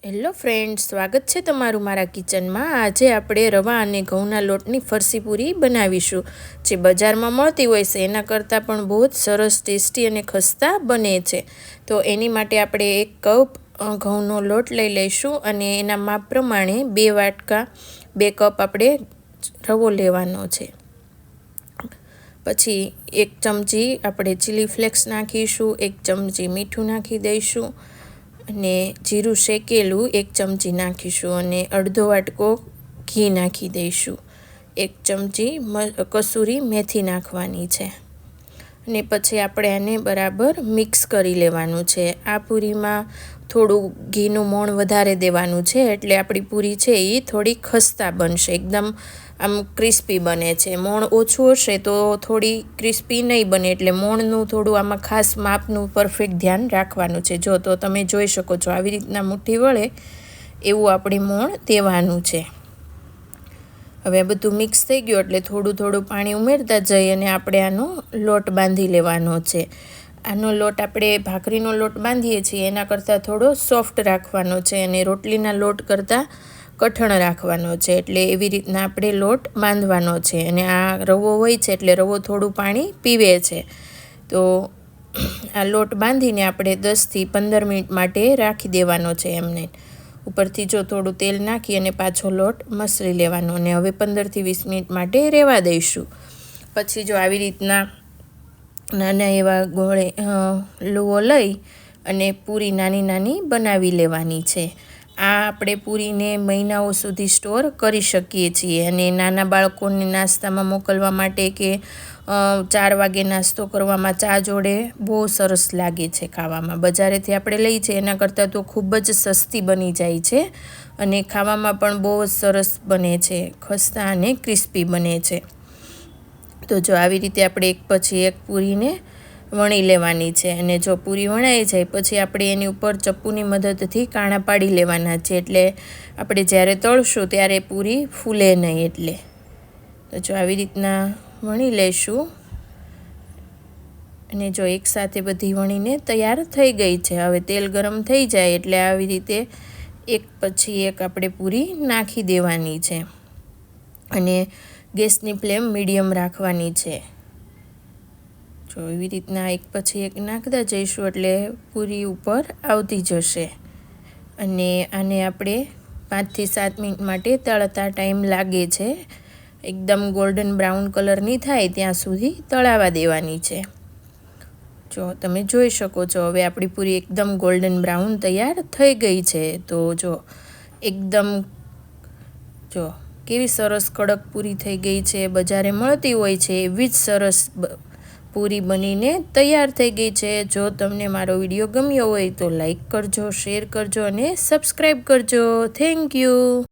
Hello friends, સ્વાગત છે તમારું મારા કિચનમાં। આજે આપણે રવા અને ઘઉંના લોટની ફરસી પૂરી બનાવીશું, જે બજારમાં મળતી હોય છે એના કરતાં પણ બહુ જ સરસ, ટેસ્ટી અને ખસ્તા બને છે। તો એની માટે આપણે 1 કપ ઘઉંનો લોટ લઈ લઈશું અને એના માપ પ્રમાણે 2 વાટકા 2 કપ આપણે રવો લેવાનો છે। પછી 1 ચમચી આપણે ચીલી ફ્લેક્સ નાખીશું, 1 ચમચી મીઠું નાખી દઈશું અને જીરું શેકેલું 1 ચમચી નાખીશું અને અડધો વાટકો ઘી નાખી દઈશું। 1 ચમચી કસૂરી મેથી નાખવાની છે અને પછી આપણે આને બરાબર મિક્સ કરી લેવાનું છે। આ પૂરીમાં થોડું ઘીનું મોણ વધારે દેવાનું છે, એટલે આપણી પૂરી છે એ થોડી ખસ્તા બનશે, એકદમ આમ ક્રિસ્પી બને છે। મોણ ઓછું હશે તો થોડી ક્રિસ્પી નહીં બને, એટલે મોણનું થોડું આમાં ખાસ માપનું પરફેક્ટ ધ્યાન રાખવાનું છે। જો તો તમે જોઈ શકો છો, આવી રીતના મુઠ્ઠી વળે એવું આપણે મોણ દેવાનું છે। હવે બધું મિક્સ થઈ ગયું એટલે થોડું થોડું પાણી ઉમેરતા જઈ અને આપણે આનો લોટ બાંધી લેવાનો છે। આનો લોટ આપણે ભાખરીનો લોટ બાંધીએ છીએ એના કરતાં થોડો સોફ્ટ રાખવાનો છે અને રોટલીના લોટ કરતાં કઠણ રાખવાનો છે, એટલે એવી રીતના આપણે લોટ બાંધવાનો છે। અને આ રવો હોય છે એટલે રવો થોડું પાણી પીવે છે, તો આ લોટ બાંધીને આપણે 10થી 15 મિનિટ માટે રાખી દેવાનો છે એમને। ઉપરથી જો થોડું તેલ નાખી અને પાછો લોટ મસળી લેવાનો અને હવે 15થી 20 મિનિટ માટે રહેવા દઈશું। પછી જો આવી રીતના નાના એવા ગોળે લુઓ લઈ અને પૂરી નાની નાની બનાવી લેવાની છે। આ આપણે પૂરીને મહિનાઓ સુધી સ્ટોર કરી શકીએ છીએ અને નાના બાળકોને નાસ્તામાં મોકલવા માટે કે 4 વાગે નાસ્તો કરવામાં ચા જોડે બહુ સરસ લાગે છે ખાવામાં। બજારેથી આપણે લઈ છે એના કરતાં તો ખૂબ જ સસ્તી બની જાય છે અને ખાવામાં પણ બહુ જ સરસ બને છે, ખસ્તા અને ક્રિસ્પી બને છે। તો જો આવી રીતે આપણે એક પછી એક પૂરીને વણી લેવાની છે અને જો પૂરી વણાઈ જાય પછી આપણે એની ઉપર ચપ્પુની મદદથી કાણા પાડી લેવાના છે, એટલે આપણે જ્યારે તળશું ત્યારે પૂરી ફૂલે નહીં એટલે। તો જો આવી રીતના વણી લઈશું અને જો એકસાથે બધી વણીને તૈયાર થઈ ગઈ છે। હવે તેલ ગરમ થઈ જાય એટલે આવી રીતે એક પછી એક આપણે પૂરી નાખી દેવાની છે અને ગેસની ફ્લેમ મીડિયમ રાખવાની છે। જો એવી રીતના એક પછી એક નાખતા જઈશું એટલે પૂરી ઉપર આવતી જશે અને આને આપણે 5થી 7 મિનિટ માટે તળતા ટાઈમ લાગે છે, એકદમ ગોલ્ડન બ્રાઉન કલરની થાય ત્યાં સુધી તળાવા દેવાની છે। જો તમે જોઈ શકો છો હવે આપણી પૂરી એકદમ ગોલ્ડન બ્રાઉન તૈયાર થઈ ગઈ છે। તો જો એકદમ જો કેવી સરસ કડક પૂરી થઈ ગઈ છે, બજારે મળતી હોય છે એવી જ સરસ પૂરી બનીને તૈયાર થઈ ગઈ છે। જો તમને મારો વિડીયો ગમ્યો હોય તો લાઈક કરજો, શેર કરજો અને સબસ્ક્રાઈબ કરજો। Thank you.